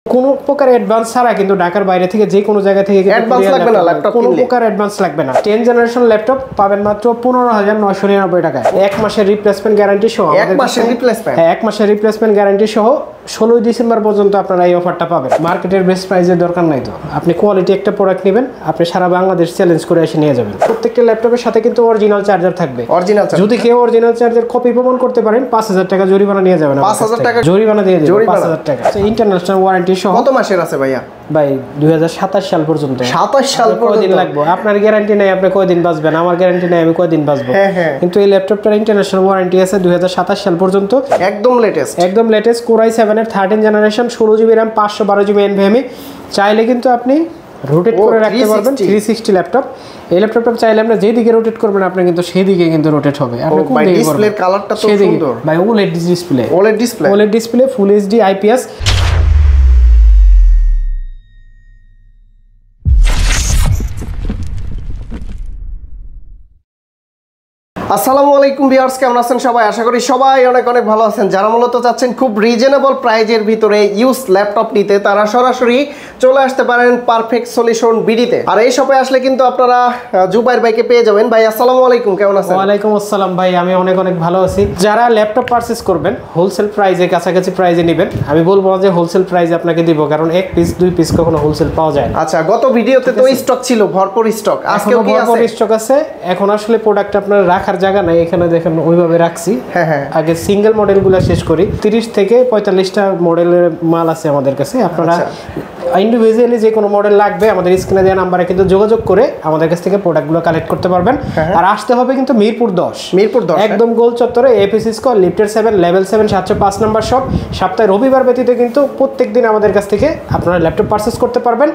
কোনো প্রকার অ্যাডভান্স ছাড়া কিন্তু ঢাকার বাইরে থেকে যে কোনো জায়গা থেকে অ্যাডভান্স লাগবে না, ল্যাপটপ কোনো প্রকার অ্যাডভান্স লাগবে না। 10 জেনারেশন ল্যাপটপ পাবেন মাত্র 15,999 টাকায়। 1 মাসের রিপ্লেসমেন্ট গ্যারান্টি সহ। 1 মাসের রিপ্লেসমেন্ট? হ্যাঁ, 1 মাসের রিপ্লেসমেন্ট গ্যারান্টি সহ 16 ডিসেম্বর পর্যন্ত আপনারা এই অফারটা পাবেন। মার্কেটের বেস্ট প্রাইসের দরকার নাই তো, আপনি কোয়ালিটি একটা প্রোডাক্ট নেবেন, আপনি সারা বাংলাদেশ চ্যালেঞ্জ করে এসে নিয়ে যাবেন। প্রত্যেকটা ল্যাপটপের সাথে কিন্তু অরিজিনাল চার্জার থাকবে। অরিজিনাল চার্জার, যদি কেউ অরিজিনাল চার্জার কপি প্রমাণ করতে পারেন 5,000 টাকা জরিমানা নিয়ে যাবেন। 5,000 টাকা জরিমানা দিয়ে দেবেন, 5,000 টাকা। ইন্টারন্যাশনাল ওয়ারেন্টি সহ। কত মাসের আছে ভাইয়া? ভাই 2027 সাল পর্যন্ত। 27 সাল পর্যন্ত কয়দিন লাগবে? আপনার গ্যারান্টি নাই আপনি কয়দিন বাঁচবেন, আমার গ্যারান্টি নাই আমি কয়দিন বাঁচবো। কিন্তু এই ল্যাপটপটার ইন্টারন্যাশনাল ওয়ারেন্টি আছে 2027 সাল পর্যন্ত। একদম লেটেস্ট, একদম লেটেস্ট Core i7 এর 13 generation, 16GB RAM, 512GB NVMe। চাইলে কিন্তু আপনি রোটেট করে রাখতে পারবেন। 360 ল্যাপটপ। এই ল্যাপটপটা চাইলে আপনি যেই দিকে রোটেট করবেন আপনি কিন্তু সেই দিকে কিন্তু রোটেট হবে। আপনি কোন দিকে করবেন? ডিসপ্লের কালারটা তো সুন্দর ভাই। OLED ডিসপ্লে, OLED ডিসপ্লে, ফুল HD IPS। আসসালামু আলাইকুম ভিউয়ার্স, কেমন আছেন সবাই? আশা করি সবাই অনেক অনেক ভালো আছেন। যারা মূলত চাচ্ছেন খুব রিজনেবল প্রাইজের ভিতরে ইউজ ল্যাপটপ নিতে, তারা সরাসরি চলে আসতে পারেন পারফেক্ট সলিউশন বিডিতে। আর এই শপে আসলে কিন্তু আপনারা জুবাইর ভাইকে পেয়ে যাবেন। ভাই আসসালামু আলাইকুম, কেমন আছেন? ওয়ালাইকুম আসসালাম ভাই, আমি অনেক অনেক ভালো আছি। যারা ল্যাপটপ পারচেজ করবেন হোলসেল প্রাইজে, কাছাকাছি প্রাইজে নেবেন, আমি বলবো যে হোলসেল প্রাইজে আপনাকে দিব, কারণ এক পিস 2 পিস কখনো হোলসেল পাওয়া যায় না। আচ্ছা, গত ভিডিওতে তো স্টক ছিল, ভরপুর স্টক। আজকে কি আছে? ভরপুর স্টক আছে। এখন আসলে প্রোডাক্ট আপনার রাখার জায়গা নাই, এখানে দেখেন ওইভাবে রাখছি। আগে সিঙ্গেল মডেলগুলো শেষ করি। 30 থেকে 45টা মডেলের মাল আছে আমাদের কাছে। আপনারা ইন্ডিভিজুয়ালি যে কোনো মডেল লাগবে আমাদের স্ক্রিনে দেওয়া নাম্বারে কিন্তু যোগাযোগ করে আমাদের কাছ থেকে প্রোডাক্টগুলো কালেক্ট করতে পারবেন। আর আসতে হবে কিন্তু মিরপুর 10 একদম গোল চত্বরে, এপিসি স্কয়ার, লিফটের 7, লেভেল 7, 705 নাম্বার শপ। সপ্তাহে রবিবার ব্যতীত কিন্তু প্রত্যেকদিন আমাদের কাছ থেকে আপনারা ল্যাপটপ পারচেজ করতে পারবেন।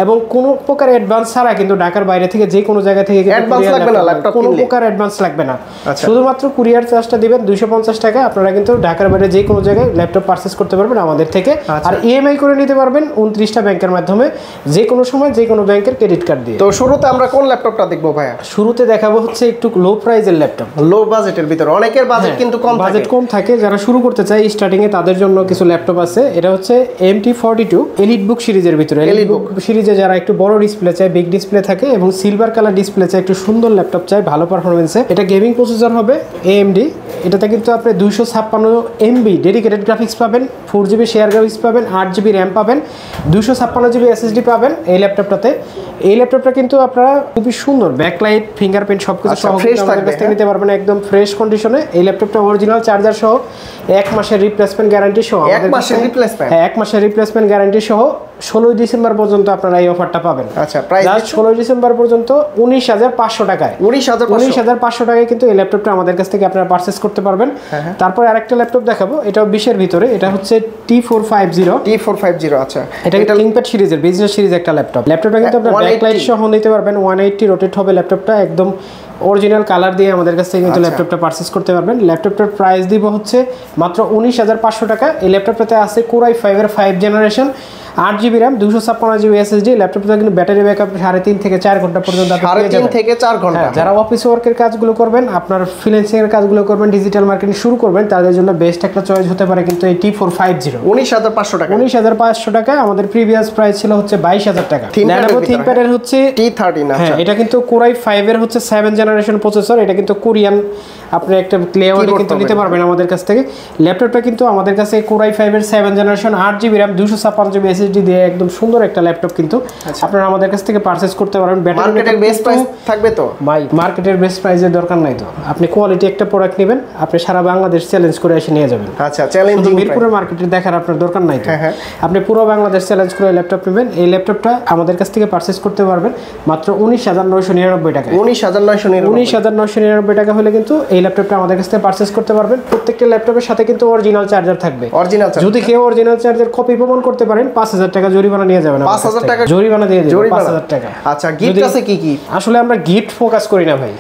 এবং কোনো প্রকার অ্যাডভান্স ছাড়া কিন্তু ঢাকার বাইরে থেকে যে কোনো জায়গা থেকে কোনো প্রকার অ্যাডভান্স লাগবে না। শুধুমাত্র কুরিয়ার চার্জটা দিবেন 250 টাকা। আপনারা কিন্তু ঢাকার বাইরে যে কোনো জায়গায় ল্যাপটপ পারচেজ করতে পারবেন আমাদের থেকে। আর ইএমআই করে নিতে পারবেন 29টা ব্যাংকের মাধ্যমে, যে কোনো সময় যে কোনো ব্যাংকের ক্রেডিট কার্ড দিয়ে। তো শুরুতে আমরা কোন ল্যাপটপটা দেখবো ভাইয়া? শুরুতে দেখাবো হচ্ছে একটু লো প্রাইজের ল্যাপটপ, লো বাজেটের ভিতরে। অনেকের বাজেট কিন্তু কম থাকে, বাজেট কম থাকে। যারা শুরু করতে চায় স্টার্টিং এ, তাদের জন্য কিছু ল্যাপটপ আছে। এটা হচ্ছে MT42 এলিটবুক সিরিজের ভিতরে। এলিটবুক সিরিজে যারা একটু বড় ডিসপ্লে চায়, বিগ ডিসপ্লে থাকে এবং সিলভার কালার ডিসপ্লে চায়, একটু সুন্দর ল্যাপটপ চায় ভালো পারফরমেন্সে, এটা গেমিং প্রসেসর হবে AMD। এটাতে কিন্তু আপনি 256 MB ডেডিকেটেড গ্রাফিক্স পাবেন, 4GB শেয়ার গ্রাফিক্স পাবেন, 8GB RAM পাবেন, 256GB SSD পাবেন এই ল্যাপটপটাতে। এই ল্যাপটপটা কিন্তু আপনারা খুবই সুন্দর, ব্যাকলাইট, ফিঙ্গারপ্রিন্ট সবকিছু সহ আমাদের কাছ থেকে নিতে পারবেন একদম ফ্রেশ কন্ডিশনে। এই ল্যাপটপটা অরিজিনাল চার্জার সহ 1 মাসের রিপ্লেসমেন্ট গ্যারান্টি সহ। 1 মাসের রিপ্লেসমেন্ট? হ্যাঁ, 1 মাসের রিপ্লেসমেন্ট গ্যারান্টি সহ 16 ডিসেম্বর পর্যন্ত আপনারা এই অফারটা পাবেন। আচ্ছা, প্রাইস 16 ডিসেম্বর পর্যন্ত 19,500 টাকায়। 19,500 টাকায় কিন্তু এই ল্যাপটপটা আমাদের কাছ থেকে আপনারা পারচেজ করতে পারবেন। তারপর আরেকটা ল্যাপটপ দেখাবো, এটাও 20 ভিতরে। এটা হচ্ছে T450। আচ্ছা, এটা থিংকপ্যাড সিরিজের বিজনেস সিরিজ একটা ল্যাপটপ। ল্যাপটপটা কিন্তু আপনারা ব্যাকলাইট সহ নিতে পারবেন। 180 রোটেট হবে ল্যাপটপটা, একদম অরিজিনাল কালার দিয়ে আমাদের কাছ থেকে কিন্তু ল্যাপটপটা পারচেজ করতে পারবেন। ল্যাপটপটার প্রাইস দিব হচ্ছে মাত্র 19,500 টাকা। এই ল্যাপটপটাতে আছে Core i5 এর 5 generation, 8GB RAM, 256GB SSD। ল্যাপটপটা কিন্তু ব্যাটারি ব্যাকআপ 3.5 থেকে 4 ঘন্টা পর্যন্ত আপনি পেয়ে যাবেন। 3.5 থেকে 4 ঘন্টা। যারা অফিস ওয়ার্কের কাজগুলো করবেন, আপনার ফ্রিল্যান্সিং এর কাজগুলো করবেন, ডিজিটাল মার্কেটিং শুরু করবেন, তাদের জন্য বেস্ট একটা চয়েস হতে পারে কিন্তু এই T450। 19,500 টাকা। 19,500 টাকা। আমাদের প্রিভিয়াস প্রাইস ছিল হচ্ছে 22,000 টাকা। Lenovo ThinkPad এর হচ্ছে T13। হ্যাঁ, এটা কিন্তু Core i5 এর হচ্ছে 7 জেনারেশন প্রসেসর। এটা কিন্তু কোরিয়ান, আপনি একটা লেআউটে কিন্তু নিতে পারবেন আমাদের কাছ থেকে। ল্যাপটপটা কিন্তু আমাদের কাছে Core i5 এর 7 generation, 8GB RAM, 256GB SSD দিয়ে একদম সুন্দর একটা ল্যাপটপ কিন্তু আপনারা আমাদের কাছ থেকে পারচেজ করতে পারবেন। মার্কেটের বেস্ট প্রাইস থাকবে তো ভাই, মার্কেটের বেস্ট প্রাইসের দরকার নাই তো, আপনি কোয়ালিটি একটা প্রোডাক্ট নেবেন, আপনি সারা বাংলাদেশ চ্যালেঞ্জ করে এসে নিয়ে যাবেন। আচ্ছা, চ্যালেঞ্জিং মিরপুরের মার্কেটে দেখার আপনার দরকার নাই তো, আপনি পুরো বাংলাদেশ চ্যালেঞ্জ করে ল্যাপটপ নেবেন। এই ল্যাপটপটা আমাদের কাছ থেকে পারচেজ করতে পারবেন মাত্র 19,999 টাকা। 19,999 টাকা হলে কিন্তু এই ল্যাপটপটা আমাদের কাছ থেকে পারচেজ করতে পারবেন। প্রত্যেকটা ল্যাপটপের সাথে কিন্তু অরিজিনাল চার্জার থাকবে। যদি কেউ অরিজিনাল চার্জার কপি প্রমাণ করতে পারেন 5,000 টাকা জরিমানা নিয়ে যাবেন। 5,000 টাকা জরিমানা দিয়ে দেব, 5,000 টাকা। আচ্ছা, গিফট আছে কি কি? আসলে আমরা গিফট ফোকাস করি না ভাই,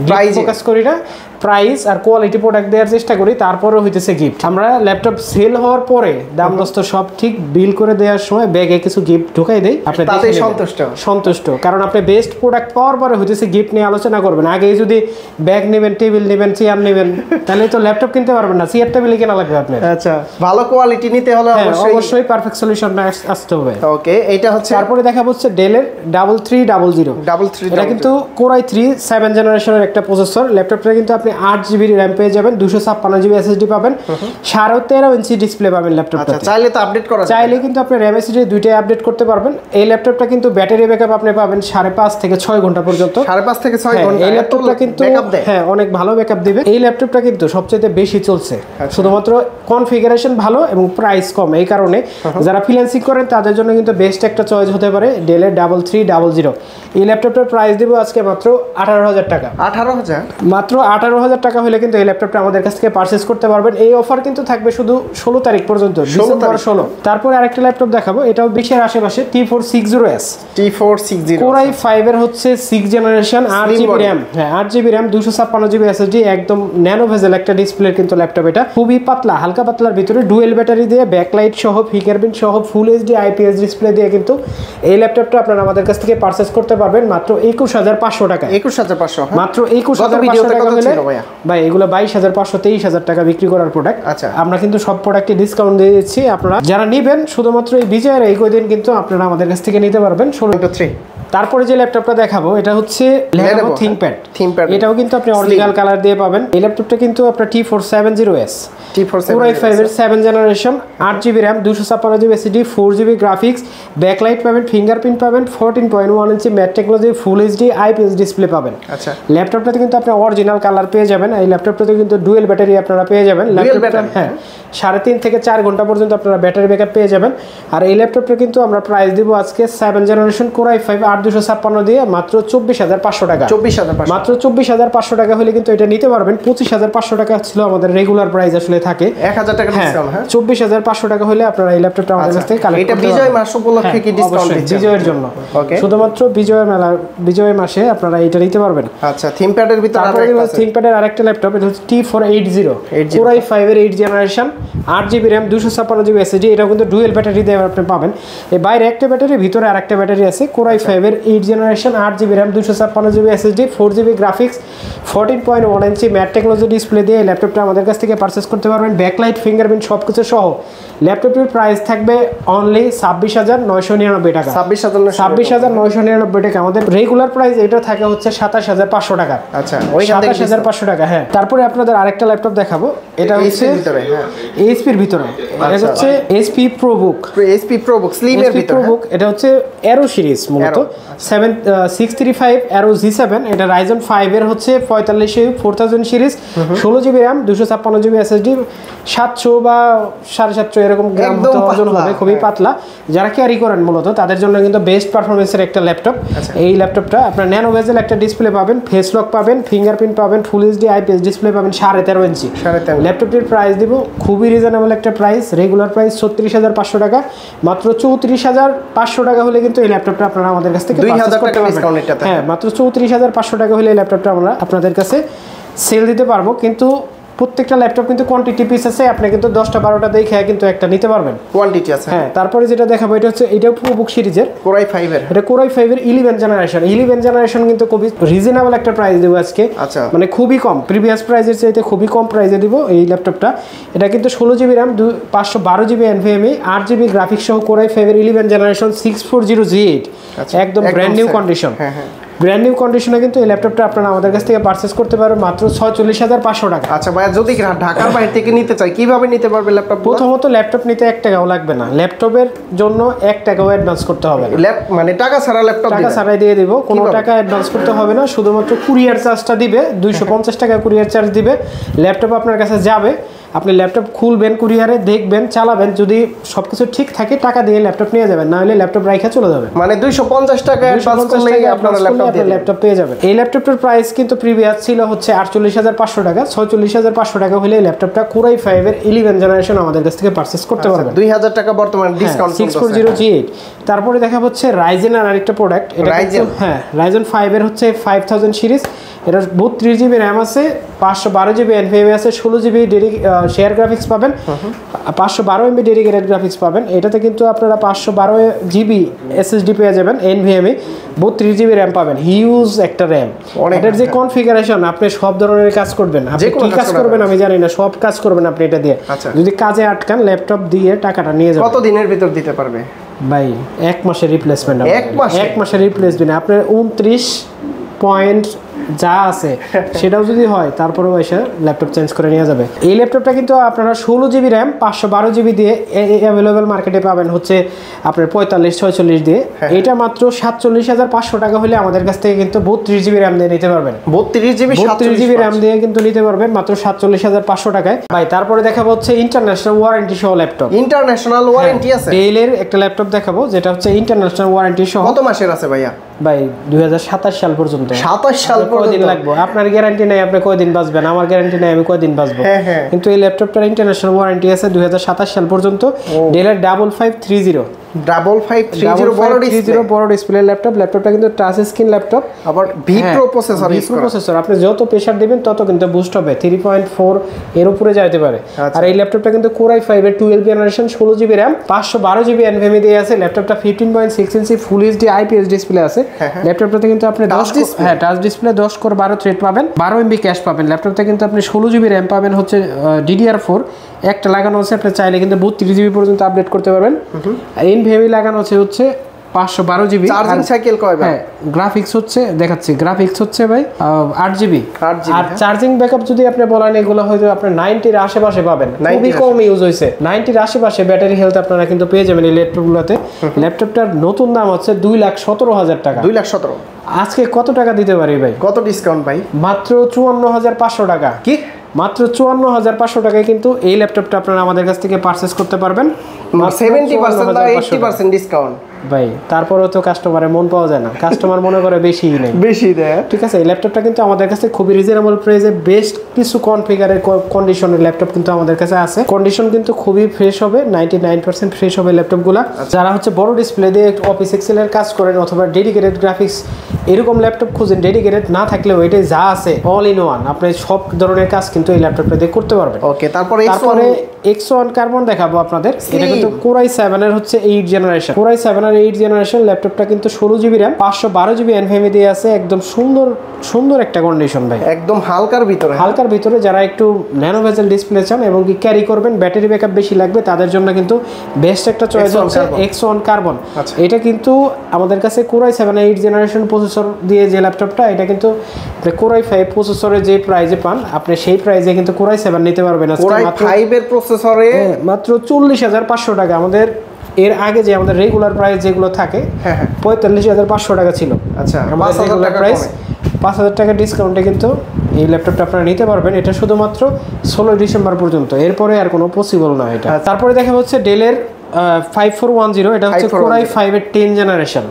প্রাইস ফোকাস করি না। প্রাইস আর কোয়ালিটি প্রোডাক্ট দেওয়ার চেষ্টা করি, তারপরে হইতেছে গিফট। আমরা ল্যাপটপ সেল হওয়ার পরে দাম দস্ত সব ঠিক বিল করে দেওয়ার সময় ব্যাগে কিছু গিফট ঢুকাই দেই, আপনি তাতেই সন্তুষ্ট। কারণ আপনি বেস্ট প্রোডাক্ট পাওয়ার পরে হইতেছে গিফট নিয়ে আলোচনা করবেন। আগে যদি ব্যাগ নেবেন, টেবিল নেবেন, চেয়ার নেবেন, তাহলে তো ল্যাপটপ কিনতে পারবেন না, চেয়ার টেবিল কেনা লাগবে আপনার। আচ্ছা, ভালো কোয়ালিটি নিতে হলে অবশ্যই পারফেক্ট সলিউশন আসতে হবে। ওকে, এটা হচ্ছে তারপরে দেখা হচ্ছে ডেলের 3300। এটা কিন্তু Core i3 7 জেনারেশনের একটা প্রসেসর। ল্যাপটপটা কিন্তু আপনি 8GB RAM পেয়ে যাবেন, 256GB SSD পাবেন, 13.5 ইঞ্চি ডিসপ্লে পাবেন ল্যাপটপটা। আচ্ছা, চাইলে তো আপডেট করা যায়, চাইলে কিন্তু আপনি RAM SSD দুইটাই আপডেট করতে পারবেন। এই ল্যাপটপটা কিন্তু ব্যাটারি ব্যাকআপ আপনি পাবেন 5.5 থেকে 6 ঘন্টা পর্যন্ত। 5.5 থেকে 6 ঘন্টা এই ল্যাপটপটা কিন্তু অনেক ভালো ব্যাকআপ দিবে। এই ল্যাপটপটা কিন্তু সবচেয়ে বেশি চলছে, শুধুমাত্র কনফিগারেশন ভালো এবং প্রাইস কম। এই কারণে যারা ফ্রিল্যান্সিং করেন তাদের জন্য কিন্তু বেস্ট একটা চয়েস হতে পারে ডেলের 3300। এই ল্যাপটপটার প্রাইস দেবো আজকে মাত্র 18,000 টাকা। 18,000? মাত্র 18,000 টাকা হলে কিন্তু এই ল্যাপটপটা আমাদের কাছ থেকে পারচেজ করতে পারবেন। এই অফার কিন্তু থাকবে শুধু 16 তারিখ পর্যন্ত, ডিসেম্বর 16। তারপরে আরেকটা ল্যাপটপ দেখাবো, এটাও 20-এর আশেপাশে, T460S। Core i5 এর হচ্ছে 6 জেনারেশন, 8GB RAM। হ্যাঁ, 8GB RAM, 256GB SSD, একদম ন্যানো ভেজেল একটা ডিসপ্লে কিন্তু ল্যাপটপ। এটা খুবই পাতলা, হালকা পাতলার ভিতরে ডুয়েল ব্যাটারি দিয়ে, ব্যাকলাইট সহ, ফিঙ্গারপ্রিন্ট সহ, ফুল এইচডি IPS ডিসপ্লে দিয়ে কিন্তু এই ল্যাপটপটা আপনারা আমাদের কাছ থেকে পারচেজ করতে পারবেন মাত্র 21,500 টাকা। 21,500? মাত্র 21,500 টাকা হলে ভাই এগুলো 22,500 23,000 টাকা বিক্রি করার প্রোডাক্ট। আচ্ছা, আমরা কিন্তু সব প্রোডাক্টে ডিসকাউন্ট দিয়ে দিচ্ছি। আপনারা যারা নেবেন শুধুমাত্র এই বিজয়ের এই কয়দিন কিন্তু আপনারা আমাদের কাছ থেকে নিতে পারবেন 16। তারপরে যে ল্যাপটপটা দেখাবো এটা হচ্ছে Lenovo ThinkPad। এটাও কিন্তু আপনি অরিজিনাল কালার দিয়ে পাবেন। এই ল্যাপটপটা কিন্তু আপনার T470S, Core i5 এর 7 generation, 8GB RAM, 256GB SSD, 4GB graphics, backlight পাবেন, ফিঙ্গারপ্রিন্ট পাবেন, 14.1 ইঞ্চি mat technology, full HD IPS display পাবেন। আচ্ছা, ল্যাপটপটাতে কিন্তু আপনি অরিজিনাল কালার পেয়ে যাবেন। এই ল্যাপটপটাতে কিন্তু ডুয়েল ব্যাটারি আপনারা পেয়ে যাবেন। ল্যাপটপটা হ্যাঁ 3.5 থেকে 4 ঘন্টা পর্যন্ত আপনারা ব্যাটারি ব্যাকআপ পেয়ে যাবেন। আর এই ল্যাপটপটা কিন্তু আমরা প্রাইস দিব আজকে 7 জেনারেশন Core i5 8/256 দিয়ে মাত্র 24,500 টাকা। 24,500? মাত্র 24,500 টাকা হলে কিন্তু এটা নিতে পারবেন। 25,500 টাকা ছিল আমাদের রেগুলার প্রাইস, আসলে থাকে 1,000 টাকা ডিসকাউন্ট। হ্যাঁ, 24,500 টাকা হলে আপনারা এই ল্যাপটপটা আমাদের কাছ থেকে কালেক্ট করতে পারবেন। এটা বিজয় মাস উপলক্ষে কি ডিসকাউন্ট দিচ্ছেন? বিজয়ের জন্য, শুধুমাত্র বিজয় মাসে আপনারা এটা নিতে পারবেন। আচ্ছা, ThinkPad এর ভিতরে ThinkPad এর আরেকটা ল্যাপটপ, এটা হচ্ছে T480 Core i5 এর 8 generation, 8GB RAM, 256GB SSD। এটাও কিন্তু ডুয়েল ব্যাটারি দিয়ে আপনি পাবেন। এই বাইরে একটা ব্যাটারি, ভিতরে আরেকটা ব্যাটারি আছে। Core i5 এর 8 generation, 8GB RAM, 256GB SSD, 4GB graphics, 14.1 ইঞ্চি ম্যাট টেকনোলজি ডিসপ্লে দিয়ে ল্যাপটপটা আমাদের কাছ থেকে পারচেজ করতে পারবেন। ব্যাকলাইট, ফিঙ্গারপ্রিন্ট সবকিছু সহ ল্যাপটপটির প্রাইস থাকবে অনলি 26,999 টাকা। 26,999 টাকা। আমাদের রেগুলার প্রাইস এটা থাকে হচ্ছে 27,500 টাকা। আচ্ছা, ওই 27,500 টাকা। হ্যাঁ, তারপরে আপনাদের আরেকটা ল্যাপটপ দেখাবো, এটা হচ্ছে এইচপি এর ভিতরে। এটা হচ্ছে HP ProBook স্লিম এর ভিতরে। এটা হচ্ছে Aero সিরিজ, মূলত 635 Aero G7। এটা Ryzen 5 এর হচ্ছে 454000 series, 16GB RAM, 256GB SSD, 700 বা 750 এরকম গ্রাম ওজন হবে, খুবই পাতলা। যারা ক্যারি করেন মূলত তাদের জন্য কিন্তু বেস্ট পারফরমেন্সের একটা ল্যাপটপ। এই ল্যাপটপটা আপনার ন্যানো ভেজেল একটা ডিসপ্লে পাবেন, ফেস লক পাবেন, ফিঙ্গারপ্রিন্ট পাবেন, ফুল এইচডি IPS ডিসপ্লে পাবেন, 13.5 ইঞ্চি। ল্যাপটপটির প্রাইস দিব খুবই রিজনেবল একটা প্রাইস, রেগুলার প্রাইস 36,500 টাকা। মাত্র 34,500 টাকা হলে কিন্তু এই ল্যাপটপটা আপনারা আমাদের কাছ থেকে 2,000 টাকা ডিসকাউন্ট। হ্যাঁ, মাত্র 34,500 টাকা হলে এই ল্যাপটপটা আমরা আপনাদের কাছে সেল দিতে পারবো। কিন্তু প্রত্যেকটা ল্যাপটপ কিন্তু কোয়ান্টিটি পিস আছে, আপনি কিন্তু 10টা 12টা দেখে কিন্তু একটা নিতে পারবেন, কোয়ান্টিটি আছে। হ্যাঁ, তারপরে যেটা দেখাবো এটা হচ্ছে এটাও ProBook সিরিজের Core i5 এর। এটা Core i5 এর 11 জেনারেশন কিন্তু খুবই রিজনেবল একটা প্রাইস দেব আজকে। আচ্ছা, মানে খুবই কম, প্রিভিয়াস প্রাইসের চাইতে খুবই কম প্রাইসে দিব এই ল্যাপটপটা। এটা কিন্তু 16GB RAM, 512GB NVMe, 8GB graphics সহ Core i5 এর 11 জেনারেশন 640G8, একদম ব্র্যান্ড নিউ কন্ডিশন। হ্যাঁ হ্যাঁ, ব্র্যান্ড নিউ কন্ডিশনে কিন্তু এই ল্যাপটপটা আপনারা আমাদের কাছ থেকে পারচেজ করতে পারবেন মাত্র 46,500 টাকা। আচ্ছা ভাইয়া, যদি ঢাকার বাইরে থেকে নিতে চাই কিভাবে নিতে পারবে ল্যাপটপ? প্রথমত ল্যাপটপ নিতে 1 টাকাও লাগবে না, ল্যাপটপের জন্য 1 টাকাও অ্যাডভান্স করতে হবে না। মানে টাকা ছাড়া ল্যাপটপ টাকা ছাড়াই দিয়ে দিব, কোনো টাকা অ্যাডভান্স করতে হবে না। শুধুমাত্র কুরিয়ার চার্জটা দিবে, 250 টাকা কুরিয়ার চার্জ দিবে, ল্যাপটপ আপনার কাছে যাবে। আপনি ল্যাপটপ খুলবেন কুরিয়ারে, দেখবেন, চালাবেন, যদি সবকিছু ঠিক থাকে টাকা দিয়ে ল্যাপটপ নিয়ে যাবেন, না হলে ল্যাপটপ রাইখা চলে যাবেন। মানে 250 টাকা অ্যাডভান্স করলেই আপনারা ল্যাপটপ পেয়ে যাবেন। এই ল্যাপটপটার প্রাইস কিন্তু প্রিভিয়াস ছিল হচ্ছে 48,500 টাকা। 46,500 টাকা হলে এই ল্যাপটপটা Core i5 এর 11 জেনারেশন আমাদের কাছ থেকে পারচেজ করতে পারবেন। 2000 টাকা বর্তমানে ডিসকাউন্ট চলছে। 6408। তারপরে দেখা হচ্ছে Ryzen এর আরেকটা প্রোডাক্ট, এটা হ্যাঁ Ryzen 5 এর হচ্ছে 5000 সিরিজ। এটা 32GB RAM আছে, 512GB NVMe আছে, 16GB শেয়ার গ্রাফিক্স পাবেন, 512MB ডেডিকেটেড গ্রাফিক্স পাবেন। এটাতে কিন্তু আপনারা 512GB SSD পেয়ে যাবেন, NVMe, 32GB RAM পাবেন, হিউজ একটা RAM। এটার যে কনফিগারেশন, আপনি সব ধরনের কাজ করবেন, আপনি কি কাজ করবেন আমি জানি না, সব কাজ করবেন আপনি এটা দিয়ে। যদি কাজে আটকান, ল্যাপটপ দিয়ে টাকাটা নিয়ে যাবেন। কত দিনের ভিতর দিতে পারবে ভাই? 1 মাসের রিপ্লেসমেন্ট। 1 মাসের রিপ্লেসমেন্ট আপনার 29 পয়েন্ট যা আছে সেটাও যদি হয়, তারপরেও এসে ল্যাপটপ চেঞ্জ করে নিয়ে যাবে। এই ল্যাপটপটা কিন্তু আপনারা 16GB RAM 512GB দিয়ে অ্যাভেলেবেল মার্কেটে পাবেন হচ্ছে আপনার 45-46 দিয়ে। এটা মাত্র 47,500 টাকা হলে আমাদের কাছ থেকে কিন্তু 32GB RAM দিয়ে নিতে পারবেন। 32GB RAM দিয়ে কিন্তু নিতে পারবেন মাত্র 47,500 টাকায়। ভাই তারপরে দেখাবো হচ্ছে ইন্টারন্যাশনাল ওয়ারেন্টি সহ ল্যাপটপ। ইন্টারন্যাশনাল ওয়ারেন্টি আছে? ডেলের একটা ল্যাপটপ দেখাবো যেটা হচ্ছে ইন্টারন্যাশনাল ওয়ারেন্টি সহ। কত মাসের আছে ভাইয়া? ভাই 2027 সাল পর্যন্ত। 27 সাল কয়দিন লাগবে? আপনার গ্যারান্টি নাই আপনি কয়দিন বাঁচবেন, আমার গ্যারান্টি নাই আমি কয়দিন বাঁচবো। কিন্তু এই ল্যাপটপটার ইন্টারন্যাশনাল ওয়ারেন্টি আছে 2027 সাল পর্যন্ত। ডেলের 5530 বড় ডিসপ্লে ল্যাপটপ। ল্যাপটপটা কিন্তু টাচ স্ক্রিন ল্যাপটপ, আবার ভিপ্রো প্রসেসর। আপনি যত প্রেসার দিবেন তত কিন্তু বুস্ট হবে, 3.4 এর উপরে যাইতে পারে। আর এই ল্যাপটপটা কিন্তু Core i5 এর 12 generation, 16GB RAM, 512GB NVMe দিয়ে আছে। ল্যাপটপটা 15.6 ইঞ্চি ফুল এইচডি IPS ডিসপ্লে আছে। ল্যাপটপটাতে কিন্তু আপনি টাচ ডিসপ্লে 10/12 থ্রেড পাবেন, 12MB ক্যাশ পাবেন। ল্যাপটপটা কিন্তু আপনি 16GB RAM পাবেন হচ্ছে DDR4 একটা লাগানো আছে। আপনি চাইলে কিন্তু 32GB পর্যন্ত আপডেট করতে পারবেন। NVMe লাগানো হচ্ছে 512GB। চার্জিং সাইকেল কয়বার? হ্যাঁ, গ্রাফিক্স হচ্ছে দেখাচ্ছি, গ্রাফিক্স হচ্ছে ভাই 8GB। আর চার্জিং ব্যাকআপ যদি আপনি বলেন, এগুলো হয়তো আপনি 90 এর আশেপাশে পাবেন, খুবই কম ইউজ হয়েছে। 90 এর আশেপাশে ব্যাটারি হেলথ আপনারা কিন্তু পেয়ে যাবেন এই ল্যাপটপগুলোতে। ল্যাপটপটার নতুন দাম হচ্ছে 2,17,000 টাকা। 2,17,000 আজকে কত টাকা দিতে পারি ভাই? কত ডিসকাউন্ট ভাই? মাত্র 54,500 টাকা। কি? মাত্র 54,500 টাকায় কিন্তু এই ল্যাপটপটা আপনারা আমাদের কাছ থেকে পারচেজ করতে পারবেন। 70% বা 80% ডিসকাউন্ট ভাই। তারপরেও তো কাস্টমারের মন পাওয়া যায় না, কাস্টমার মনে করে বেশি নেই, বেশি দেয়। ঠিক আছে, এই ল্যাপটপটা কিন্তু আমাদের কাছে খুবই রিজনেবল প্রাইসে বেস্ট কিছু কনফিগারের কন্ডিশনের ল্যাপটপ কিন্তু আমাদের কাছে আছে। কন্ডিশন কিন্তু খুবই ফ্রেশ হবে, 99% ফ্রেশ হবে ল্যাপটপগুলো। যারা হচ্ছে বড় ডিসপ্লে দিয়ে অফিস এক্সেলের কাজ করেন অথবা ডেডিকেটেড গ্রাফিক্স এরকম ল্যাপটপ খুঁজেন, ডেডিকেটেড না থাকলেও এটাই যা আছে অল ইন ওয়ান, আপনি সব ধরনের কাজ কিন্তু এই ল্যাপটপটা দিয়ে করতে পারবেন। ওকে, তারপরে X1 কার্বন দেখাবো আপনাদের। এটা কিন্তু Core i7 এর হচ্ছে 8 জেনারেশন। Core i7 এর 8 জেনারেশন ল্যাপটপটা কিন্তু 16GB RAM 512GB NVMe দিয়ে আছে। একদম সুন্দর একটা কন্ডিশন ভাই, একদম হালকার ভিতরে। যারা একটু ন্যানো ভেজেল ডিসপ্লে চান এবং কি ক্যারি করবেন, ব্যাটারি ব্যাকআপ বেশি লাগবে, তাদের জন্য কিন্তু বেস্ট একটা চয়েস হচ্ছে X1 কার্বন। এটা কিন্তু আমাদের কাছে Core i7 8 জেনারেশন প্রসেসর দিয়ে যে ল্যাপটপটা, এটা কিন্তু Core i5 প্রসেসরের যে প্রাইসে পান আপনি সেই প্রাইসে কিন্তু Core i7 নিতে পারবেন। Core i5 এর প্রসেসরে মাত্র 40,500 টাকা। আমাদের এর আগে যে আমাদের রেগুলার প্রাইস যেগুলো থাকে 45,500 টাকা ছিল। আচ্ছা, আমাদের রেগুলার প্রাইস 5,000 টাকা ডিসকাউন্টে কিন্তু এই ল্যাপটপটা আপনারা নিতে পারবেন। এটা শুধুমাত্র 16 ডিসেম্বর পর্যন্ত, এরপরে আর কোনো পসিবল না এটা। তারপরে দেখা হচ্ছে ডেলের 5410, এটা হচ্ছে Core i5 এর 10 generation,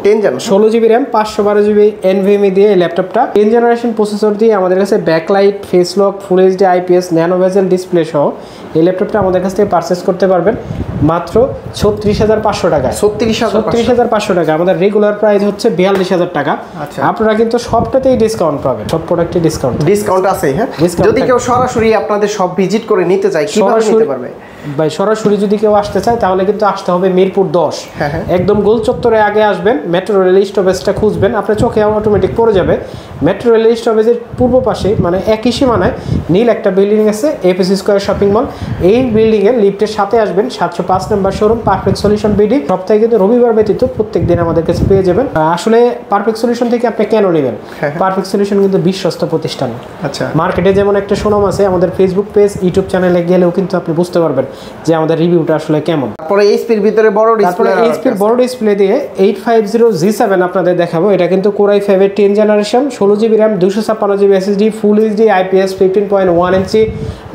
16GB RAM 512GB NVMe দিয়ে এই ল্যাপটপটা 10 জেনারেশন প্রসেসর দিয়ে আমাদের কাছে backlight, face lock, full HD IPS, nano bezel display সহ এই ল্যাপটপটা আমাদের কাছ থেকে পারচেজ করতে পারবেন মাত্র 36,500 টাকা। 36,500 টাকা। আমাদের রেগুলার প্রাইস হচ্ছে 42,000 টাকা। আপনারা কিন্তু সবটাতেই ডিসকাউন্ট পাবেন, সব প্রোডাক্টে ডিসকাউন্ট আছে। হ্যাঁ, যদি কেউ সরাসরি আপনাদের সব ভিজিট করে নিতে চায়, কিভাবে নিতে পারবে ভাই? সরাসরি যদি কেউ আসতে চায় তাহলে কিন্তু আসতে হবে মিরপুর 10। একদম গোল চত্বরে আগে আসবেন, মেট্রো রেল স্টপেজটা খুঁজবেন, আপনার চোখে অটোমেটিক পড়ে যাবে। মেট্রো রেল স্টপেজের পূর্ব পাশে মানে একই সীমানায় নীল একটা বিল্ডিং আছে, এপিসি স্কয়ার শপিং মল। এই বিল্ডিং এর লিফটের সাথে আসবেন, 705 নম্বর শোরুম পারফেক্ট সলিউশন বিডি। সপ্তাহে কিন্তু রবিবার ব্যতীত প্রত্যেক দিন আমাদের কাছে পেয়ে যাবেন। আসলে পারফেক্ট সলিউশন থেকে আপনি কেন নেবেন? পারফেক্ট সলিউশন কিন্তু বিশ্বস্ত প্রতিষ্ঠান। আচ্ছা, মার্কেটে যেমন একটা সুনাম আছে, আমাদের ফেসবুক পেজ, ইউটিউব চ্যানেলে গেলেও কিন্তু আপনি বুঝতে পারবেন যে আমাদের রিভিউটা আসলে কেমন। তারপরে এইচপির ভিতরে বড় ডিসপ্লে, তারপরে এইচপির বড় ডিসপ্লে দিয়ে 850G7 আপনাদের দেখাবো। এটা কিন্তু Core i5 এর 10 generation, 16GB RAM, 256GB SSD, full HD IPS 15.1 ইঞ্চি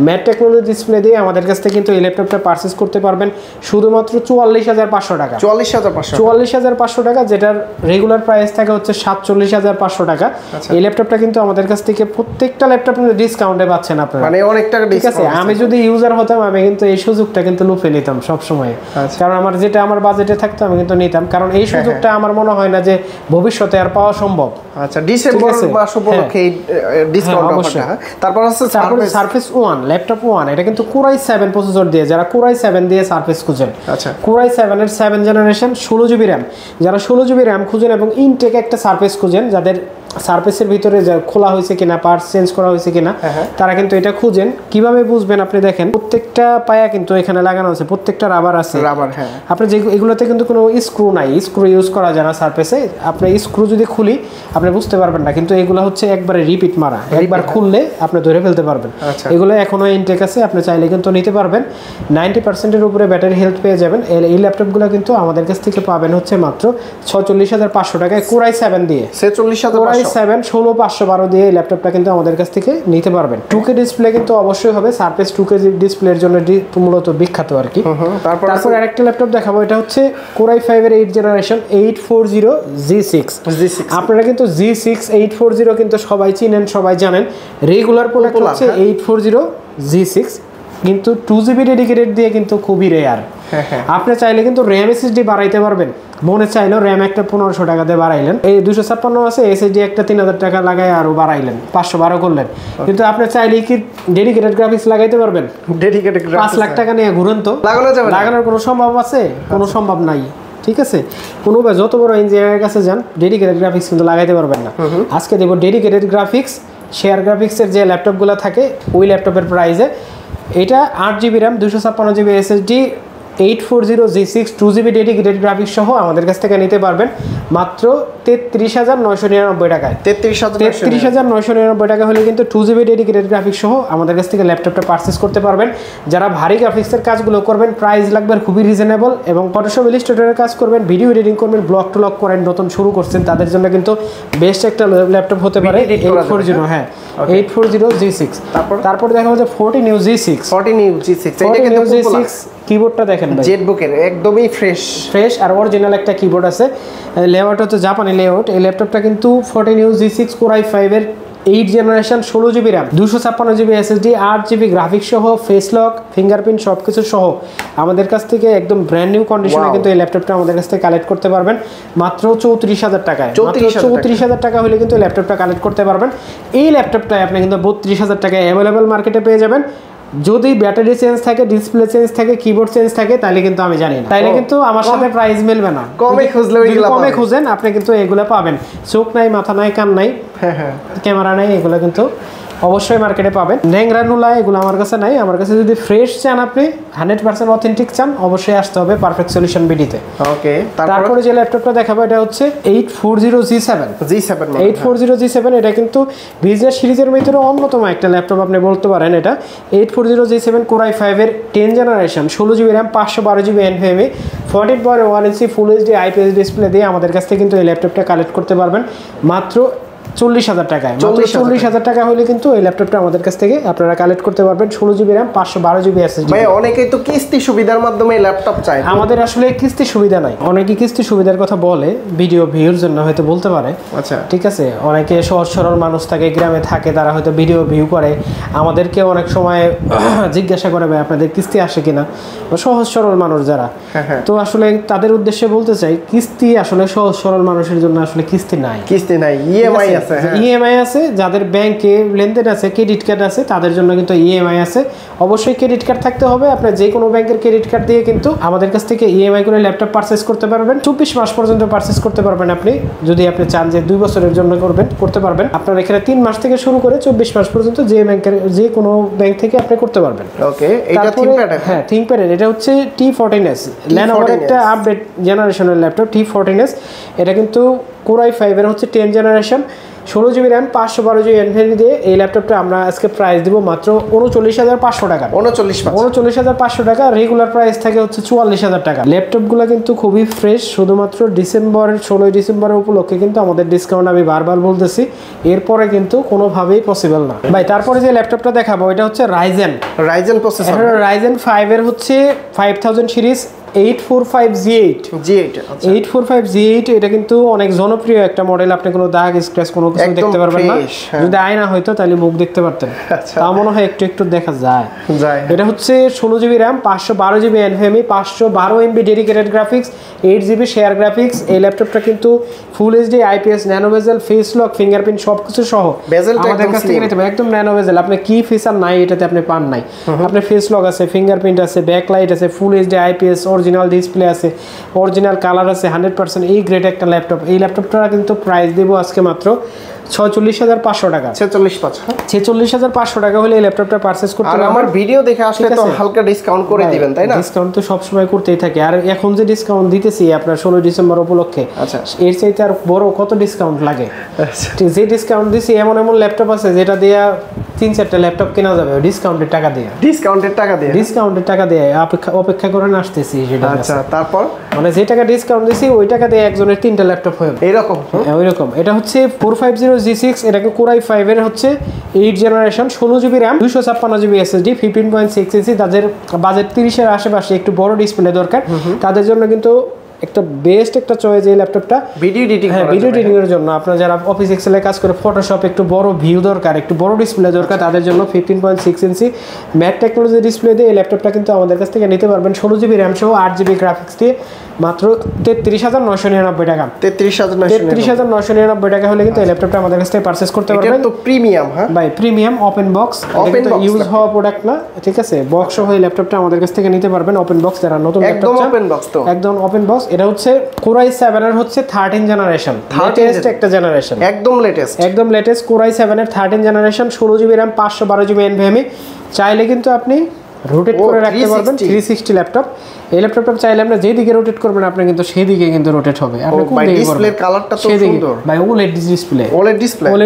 ম্যাট টেকনোলজি ডিসপ্লে দিয়ে আমাদের কাছ থেকে কিন্তু এই ল্যাপটপটা পারচেজ করতে পারবেন শুধুমাত্র 44,500 টাকা। 44,500 টাকা, যেটার রেগুলার প্রাইস থাকে হচ্ছে 47,500 টাকা। এই ল্যাপটপটা কিন্তু আমাদের কাছ থেকে প্রত্যেকটা ল্যাপটপ ডিসকাউন্টে পাচ্ছেন আপনারা, মানে অনেক টাকা ডিসকাউন্ট। আমি যদি ইউজার হতাম আমি কিন্তু এই সুযোগটা কিন্তু লুফে নিতাম সব সময়, কারণ আমার যেটা আমার বাজেটে থাকতো আমি কিন্তু নিতাম, কারণ এই সুযোগটা আমার মনে হয় না যে ভবিষ্যতে আর পাওয়া সম্ভব। আচ্ছা, ডিসেম্বর মাস উপলক্ষে ডিসকাউন্ট অফারটা। তারপর আছে সারফেস 1 ল্যাপটপ 1, এটা কিন্তু Core i7 প্রসেসর দিয়ে, যারা Core i7 দিয়ে সারফেস খুঁজেন, আচ্ছা Core i7 এর 7 জেনারেশন, 16GB RAM, যারা 16GB RAM খুঁজেন এবং ইনটেক একটা সারফেস খুঁজেন, যাদের সারফেসের ভিতরে যা খোলা হয়েছে কিনা, পার্টস চেঞ্জ করা হয়েছে কিনা, তারা কিন্তু এটা খুঁজেন। কিভাবে বুঝবেন আপনি দেখেন, প্রত্যেকটা পায়া কিন্তু এখানে লাগানো আছে, প্রত্যেকটা রাবার আছে, রাবার। হ্যাঁ, আপনি যে এগুলোতে কিন্তু কোনো স্ক্রু নাই, স্ক্রু ইউজ করা যায় না সারফেসে। আপনি স্ক্রু যদি খুলি আপনি বুঝতে পারবেন না, কিন্তু এগুলো হচ্ছে একবারে রিপিট মারা, একবার খুললে আপনি ধরে ফেলতে পারবেন। এগুলো এখনো ইনটেক আছে, আপনি চাইলে কিন্তু নিতে পারবেন। 90% উপরে ব্যাটারি হেলথ পেয়ে যাবেন। এই ল্যাপটপগুলো কিন্তু আমাদের কাছ থেকে পাবেন হচ্ছে মাত্র 46,500 টাকায় Core i7 দিয়ে। 16,512 দিয়ে এই ল্যাপটপটা কিন্তু আমাদের কাছ থেকে নিতে পারবেন। 2K ডিসপ্লে কিন্তু অবশ্যই হবে, সারফেস 2K ডিসপ্লের জন্য মূলত বিখ্যাত আর কি। তারপর আরেকটা ল্যাপটপ দেখাবো, এটা হচ্ছে Core i5 এর 8 জেনারেশন 840G6। আপনারা কিন্তু G6 840 কিন্তু সবাই চিনেন, সবাই জানেন। রেগুলার প্রোডাক্ট হচ্ছে 840G6, কিন্তু 2GB ডেডিকেটেড দিয়ে কিন্তু খুবই রেয়ার। আপনি চাইলে কিন্তু RAM SSD বাড়াইতে পারবেন, মনে চাইলেও RAM একটা 1500 টাকা দিয়ে বাড়াইলেন, এই 256 আছে, SSD একটা 3000 টাকা লাগায় আরো বাড়াইলেন, 512 করলেন। কিন্তু আপনি চাইলে কি ডেডিকেটেড গ্রাফিক্স লাগাইতে পারবেন? ডেডিকেটেড 5 লাখ টাকা নিয়ে ঘুরেন তো, লাগানোর কোনো সম্ভব আছে? কোনো সম্ভব নাই, ঠিক আছে? কোনো যত বড় ইঞ্জিনিয়ারের কাছে যান, ডেডিকেটেড গ্রাফিক্স কিন্তু লাগাইতে পারবেন না। আজকে দেখো ডেডিকেটেড গ্রাফিক্স, শেয়ার গ্রাফিক্সের যে ল্যাপটপগুলো থাকে ওই ল্যাপটপের প্রাইসে এটা 8GB RAM, 256GB SSD, 840G6, 2GB dedicated graphics সহ আমাদের কাছ থেকে নিতে পারবেন মাত্র 33,999 টাকায়। 33,999 টাকা হলে কিন্তু 2GB ডেডিকেটেড গ্রাফিক্স সহ আমাদের কাছ থেকে ল্যাপটপটা পারচেস করতে পারবেন। যারা ভারী গ্রাফিক্সের কাজগুলো করবেন, প্রাইস লাগবে খুবই রিজনেবল, এবং ফটোশপ ইলাস্ট্রেটরের কাজ করবেন, ভিডিও এডিটিং করবেন, ব্লগ টলগ করেন, নতুন শুরু করছেন, তাদের জন্য কিন্তু বেস্ট একটা ল্যাপটপ হতে পারে 840। হ্যাঁ, 840G6। তারপর দেখা হচ্ছে 14U G6। এটা কিন্তু G6 কিবোর্ডটা দেখেন ভাই, জেটবুকের একদমই ফ্রেশ আর অরিজিনাল একটা কিবোর্ড আছে। লেআউট হচ্ছে জাপানি লেআউট। এই ল্যাপটপটা কিন্তু 14U G6 Core i5 এর 8 generation, 16GB RAM, 256GB SSD, 8GB graphics সহ, ফেস লক, ফিঙ্গারপ্রিন্ট সবকিছু সহ আমাদের কাছ থেকে একদম ব্র্যান্ড নিউ কন্ডিশনে কিন্তু এই ল্যাপটপটা আমাদের কাছ থেকে কালেক্ট করতে পারবেন মাত্র 34,000 টাকায়। 34,000 টাকা হলে কিন্তু এই ল্যাপটপটা কালেক্ট করতে পারবেন। এই ল্যাপটপটায় আপনি কিন্তু 32,000 টাকায় অ্যাভেলেবেল মার্কেটে পেয়ে যাবেন। যদি ব্যাটারি চেঞ্জ থাকে, ডিসপ্লে চেঞ্জ থাকে, কিবোর্ড চেঞ্জ থাকে, তাহলে কিন্তু আমি জানি না, তাইলে কিন্তু আমার সাথে প্রাইস মিলবে না। কমে খুঁজেন আপনি কিন্তু এগুলো পাবেন। চোখ নাই, মাথা নাই, কান নাই, ক্যামেরা নাই, এগুলো কিন্তু অবশ্যই মার্কেটে পাবেন। ন্যাংরা নুলা এগুলো আমার কাছে নাই। আমার কাছে যদি ফ্রেশ চান, আপনি 100% অথেন্টিক চান, অবশ্যই আসতে হবে পারফেক্ট সলিউশন বিডিতে। ওকে, তারপরে যে ল্যাপটপটা দেখাবো এটা হচ্ছে 840G7। 840G7 এটা কিন্তু বিজনেস সিরিজের ভিতরে অন্যতম একটা ল্যাপটপ আপনি বলতে পারেন। এটা 840G7 Core i5 এর 10 generation, 16GB RAM, 512GB NVMe, 14.1 ইঞ্চি ফুল এইচডি IPS ডিসপ্লে দিয়ে আমাদের কাছ থেকে কিন্তু এই ল্যাপটপটা কালেক্ট করতে পারবেন মাত্র 40,000 টাকায়। 40,000 টাকা হলে কিন্তু এই ল্যাপটপটা আমাদের কাছ থেকে আপনারা কালেক্ট করতে পারবেন, 16GB RAM, 512GB SSD। ভাই অনেকেই তো কিস্তি সুবিধার মাধ্যমে ল্যাপটপ চায়, আমাদের আসলে কিস্তি সুবিধা নাই। অনেকে কিস্তি সুবিধার কথা বলে ভিডিও ভিউর জন্য, হয়তো বলতে পারে। আচ্ছা, ঠিক আছে, অনেকে সহজ সরল মানুষ থাকে, গ্রামে থাকে, তারা হয়তো ভিডিও ভিউ করে, আমাদেরকে অনেক সময় জিজ্ঞাসা করে ভাই আপনাদের কিস্তি আসে কিনা, সহজ সরল মানুষ যারা। তো আসলে তাদের উদ্দেশ্যে বলতে চাই, কিস্তি আসলে সহজ সরল মানুষের জন্য আসলে কিস্তি নাই, ইএমআই আছে। যাদের ব্যাংকে লেনদেন আছে, ক্রেডিট কার্ড আছে, তাদের জন্য কিন্তু ইএমআই আছে। অবশ্যই ক্রেডিট কার্ড থাকতে হবে। আপনার যে কোনো ব্যাংকের ক্রেডিট কার্ড দিয়ে কিন্তু আমাদের কাছ থেকে ইএমআই করে ল্যাপটপ পারচেস করতে পারবেন। 24 মাস পর্যন্ত পারচেস করতে পারবেন আপনি, যদি আপনি চান যে 2 বছরের জন্য করতে পারবেন। আপনার এখানে 3 মাস থেকে শুরু করে 24 মাস পর্যন্ত যে কোনো ব্যাংক থেকে আপনি করতে পারবেন। ওকে, এটা থিংকপ্যাড। হ্যাঁ, থিংকপ্যাড। এটা হচ্ছে T14S, Lenovoর একটা আপডেট জেনারেশনের ল্যাপটপ T14S। এটা কিন্তু Core i5 এর হচ্ছে 10 generation, 16GB RAM 512GB NVMe দিয়ে এই ল্যাপটপটা আমরা আজকে প্রাইস দিব মাত্র 39,500 টাকা। 39,500 টাকা। রেগুলার প্রাইস থাকে হচ্ছে 44,000 টাকা। ল্যাপটপগুলো কিন্তু খুবই ফ্রেশ, শুধুমাত্র 16 ডিসেম্বরের উপলক্ষে কিন্তু আমাদের ডিসকাউন্ট আমি বারবার বলতেছি, এরপরে কিন্তু কোনোভাবেই পসিবল না ভাই। তারপরে যে ল্যাপটপটা দেখাবো এটা হচ্ছে রাইজেন প্রসেসর, রাইজেন 5 এর হচ্ছে 5000 সিরিজ 845G8 এটা কিন্তু অনেক জনপ্রিয় একটা মডেল। আপনি কোনো দাগ স্ক্র্যাচ কোনো কিছু দেখতে পারবেন না, যদি আয়না হয়তো তাহলে মুখ দেখতে পারতেন, তা মনে হয় একটু দেখা যায়। এটা হচ্ছে 16GB RAM 512GB NVMe 512 MB dedicated graphics 8GB share graphics. এই ল্যাপটপটা কিন্তু ফুল এইচডি IPS ন্যানো বেজেল ফেস লক ফিঙ্গারপ্রিন্ট সবকিছু সহ আমাদের কাছ থেকে নিতে হবে। একদম ন্যানো বেজেল, আপনি কি ফিচার নাই এটাতে আপনি পান নাই। আপনার ফেস লক আছে, ফিঙ্গারপ্রিন্ট আছে, ব্যাকলাইট আছে, full HD IPS original display আছে, অরিজিনাল কালার আছে, 100% এই গ্রেড একটা ল্যাপটপ। এই ল্যাপটপটা কিন্তু প্রাইস দেব আজকে মাত্র 46,500 টাকা। 46,500 টাকা হলে এই ল্যাপটপটা পারচেজ করতে পারবেন। আমার ভিডিও দেখে আসলে তো হালকা ডিসকাউন্ট করে দিবেন, তাই না? ডিসকাউন্ট তো সব সময় করতেই থাকে, আর এখন যে ডিসকাউন্ট দিতেছি আপনার 16 ডিসেম্বর উপলক্ষে, আচ্ছা এর চাইতে আর বড় কত ডিসকাউন্ট লাগে? যে ডিসকাউন্ট দিছি এমন ল্যাপটপ আছে যেটা দিয়া 3-4টা ল্যাপটপ কেনা যাবে ডিসকাউন্টের টাকা দিয়ে। অপেক্ষা করে আসতেছি সেটা। আচ্ছা, তারপর মানে যে টাকা ডিসকাউন্ট দিছি ওই টাকা দিয়ে একজনের 3টা ল্যাপটপ হবে এইরকম। ওইরকম। এটা হচ্ছে 450G6, এটাকে কোরাই 5 এর হচ্ছে 8 generation 16GB RAM 256GB SSD 15.6 ইঞ্চি। তাদের বাজেট 30-এর আশেপাশে একটু বড় ডিসপ্লে দরকার, তাদের জন্য কিন্তু একটা বেস্ট একটা চয়েস এই ল্যাপটপটা ভিডিও এডিটিং এর জন্য। আপনারা যারা অফিস এক্সেলে কাজ করে, ফটোশপ একটু বড় ভিউ দরকার, একটু বড় ডিসপ্লে দরকার, তাদের জন্য 15.6 ইঞ্চি ম্যাট টেকনোলজি ডিসপ্লে দিয়ে এই ল্যাপটপটা কিন্তু আমাদের কাছ থেকে নিতে পারবেন 16GB RAM সহ 8GB গ্রাফিক্স দিয়ে মাত্র 33,999 টাকা। 33,999 টাকা হলে কিন্তু এই ল্যাপটপটা আমাদের কাছ থেকে পারচেজ করতে পারবেন। এটা তো প্রিমিয়াম, হ্যাঁ ভাই, প্রিমিয়াম ওপেন বক্স, এটা ইউজ হওয়া প্রোডাক্ট না, ঠিক আছে? বক্স সহ এই ল্যাপটপটা আমাদের কাছ থেকে নিতে পারবেন ওপেন বক্স। যারা নতুন ল্যাপটপ চান একদম ওপেন বক্স। এটা হচ্ছে কোরাই 7 এর হচ্ছে 13 জেনারেশন, লেটেস্ট একটা জেনারেশন, একদম লেটেস্ট কোরাই 7 এর 13 generation 16GB RAM 512GB NVMe। চাইলে কিন্তু আপনি রোটেট করে রাখতে পারবেন 360 ল্যাপটপ। এই ল্যাপটপটা চাইলে আপনি যেদিকে রোটেট করবেন আপনি কিন্তু সেই দিকে কিন্তু রোটেট হবে। আপনি কোন দিকে ডিসপ্লের কালারটা তো সুন্দর ভাই, OLED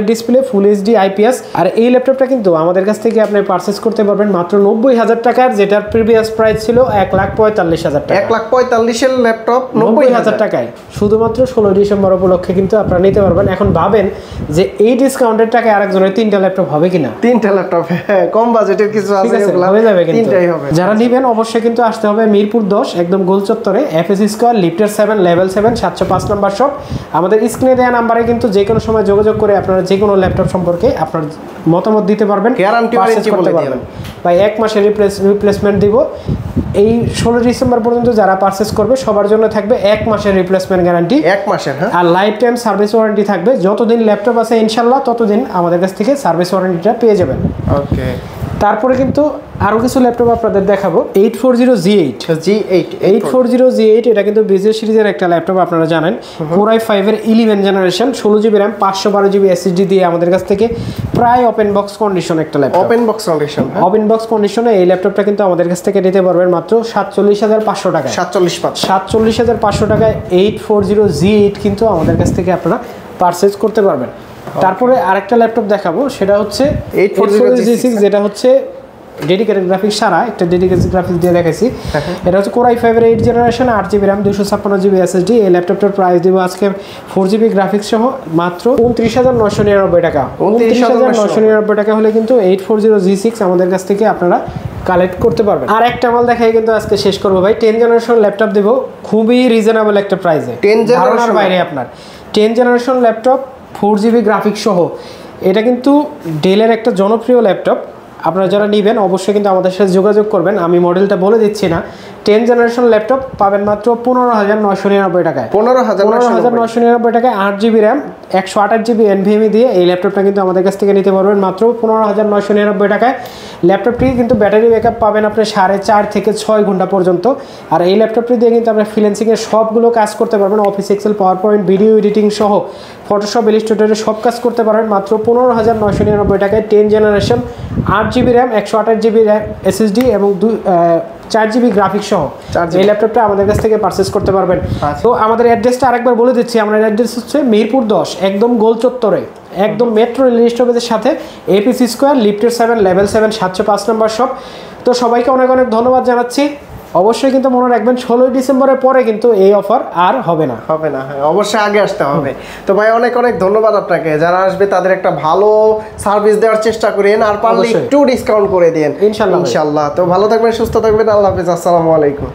display full HD IPS। আর এই ল্যাপটপটা কিন্তু আমাদের কাছ থেকে আপনি পারচেজ করতে পারবেন মাত্র 90,000 টাকার, যেটার প্রিভিয়াস প্রাইস ছিল 1,45,000 টাকা। 1,45,000 এর ল্যাপটপ 90,000 টাকায় শুধুমাত্র 16 ডিসেম্বর উপলক্ষে কিন্তু আপনারা নিতে পারবেন। এখন ভাবেন যে এই ডিসকাউন্টের টাকায় আরেকজনের 3টা ল্যাপটপ হবে কিনা? 3টা ল্যাপটপ, কম বাজেটের কিছু আছে, হয়ে যাবে কিন্তু। যারা নেবেন অবশ্যই কিন্তু আসতে হবে মিরপুর 10 একদম গোল চত্বরে, FS স্কয়ার লিফটের 7 লেভেল 7 705 নাম্বার শপ। আমাদের স্ক্রিনে দেওয়া নাম্বারে কিন্তু যে কোনো সময় যোগাযোগ করে আপনারা যে কোনো ল্যাপটপ সম্পর্কে আপনার মতামত দিতে পারবেন, গ্যারান্টি করতে পারবেন। ভাই 1 মাসের রিপ্লেসমেন্ট দিব। এই 16 ডিসেম্বর পর্যন্ত যারা পারচেজ করবে সবার জন্য থাকবে 1 মাসের রিপ্লেসমেন্ট গ্যারান্টি, 1 মাসের, হ্যাঁ, আর লাইফ টাইম সার্ভিস ওয়ারেন্টি থাকবে। যতদিন ল্যাপটপ আছে ইনশাআল্লাহ ততদিন আমাদের কাছ থেকে সার্ভিস ওয়ারেন্টিটা পেয়ে যাবেন। ওকে। তারপরে কিন্তু আরো কিছু ল্যাপটপ আপনাদের দেখাবো। 840G8 এটা কিন্তু বিজনেস সিরিজের একটা ল্যাপটপ, আপনারা জানেন। কোরাই 5 এর 11 generation 16GB RAM 512GB SSD দিয়ে আমাদের কাছ থেকে প্রায় ওপেন বক্স কন্ডিশন একটা ল্যাপটপ। ওপেন বক্স কন্ডিশনে এই ল্যাপটপটা কিন্তু আমাদের কাছ থেকে নিতে পারবেন মাত্র 47,500 টাকা। 47,500 টাকায় 840G8 কিন্তু আমাদের কাছ থেকে আপনারা পারচেজ করতে পারবেন। তারপরে আরেকটা ল্যাপটপ দেখাবো, সেটা হচ্ছে 840G6, যেটা হচ্ছে ডেডিকেটেড গ্রাফিক্স ছাড়া একটা ডেডিকেটেড গ্রাফিক্স দিয়ে দেখাইছি। এটা হচ্ছে কোরাই 5 এর 8 generation 8GB RAM 256GB SSD। এই ল্যাপটপটার প্রাইস দিব আজকে 4GB গ্রাফিক্স সহ মাত্র 29,999 টাকা। 29,999 টাকা হলে কিন্তু 840G6 আমাদের কাছ থেকে আপনারা কালেক্ট করতে পারবেন। আর একটা মাল দেখাই কিন্তু আজকে শেষ করবো ভাই। 10 জেনারেশন ল্যাপটপ দেবো খুবই রিজনেবল একটা প্রাইসে, 10 জেনারেশন বাইরে আপনার 10 জেনারেশন ল্যাপটপ 4GB গ্রাফিক্স সহ। এটা কিন্তু ডেলের একটা জনপ্রিয় ল্যাপটপ। আপনারা যারা নেবেন অবশ্যই কিন্তু আমাদের সাথে যোগাযোগ করবেন। আমি মডেলটা বলে দিচ্ছি না। 10 জেনারেশন ল্যাপটপ পাবেন মাত্র 15,999 টাকায়। 15,999 টাকায় 8GB RAM 128GB NVMe দিয়ে এই ল্যাপটপটা কিন্তু আমাদের কাছ থেকে নিতে পারবেন মাত্র 15,999 টাকায়। ল্যাপটপটি কিন্তু ব্যাটারি ব্যাকআপ পাবেন আপনি 4.5 থেকে 6 ঘন্টা পর্যন্ত। আর এই ল্যাপটপটি দিয়ে কিন্তু আপনি ফ্রিল্যান্সিংয়ের সবগুলো কাজ করতে পারবেন, Office Excel, PowerPoint, video editing সহ ফটোশপ, ইলাস্ট্রেটরের সব কাজ করতে পারবেন মাত্র 15,999 টাকায়। 10 generation 8GB RAM 128GB SSD এবং 4GB গ্রাফিক্স সহ এই ল্যাপটপটা আমাদের কাছ থেকে পারচেজ করতে পারবেন। তো আমাদের অ্যাড্রেসটা আরেকবার বলে দিচ্ছি। আমাদের অ্যাড্রেস হচ্ছে মিরপুর 10 একদম গোল চত্বরে একদম মেট্রো রেল স্টপেজের সাথে এপিসি স্কোয়ার লিফটের 7 লেভেল 7 705 নম্বর শপ। তো সবাইকে অনেক অনেক ধন্যবাদ জানাচ্ছি। অবশ্যই কিন্তু মনে রাখবেন 16 ডিসেম্বরের পরে কিন্তু এই অফার আর হবে না। হ্যাঁ, অবশ্যই আগে আসতে হবে। তো ভাই অনেক অনেক ধন্যবাদ আপনাকে। যারা আসবে তাদের একটা ভালো সার্ভিস দেওয়ার চেষ্টা করেন, আর পারলে একটু ডিসকাউন্ট করে দিন ইনশাআল্লাহ। তো ভালো থাকবেন, সুস্থ থাকবেন, আল্লাহ হাফেজ, আসসালামু আলাইকুম।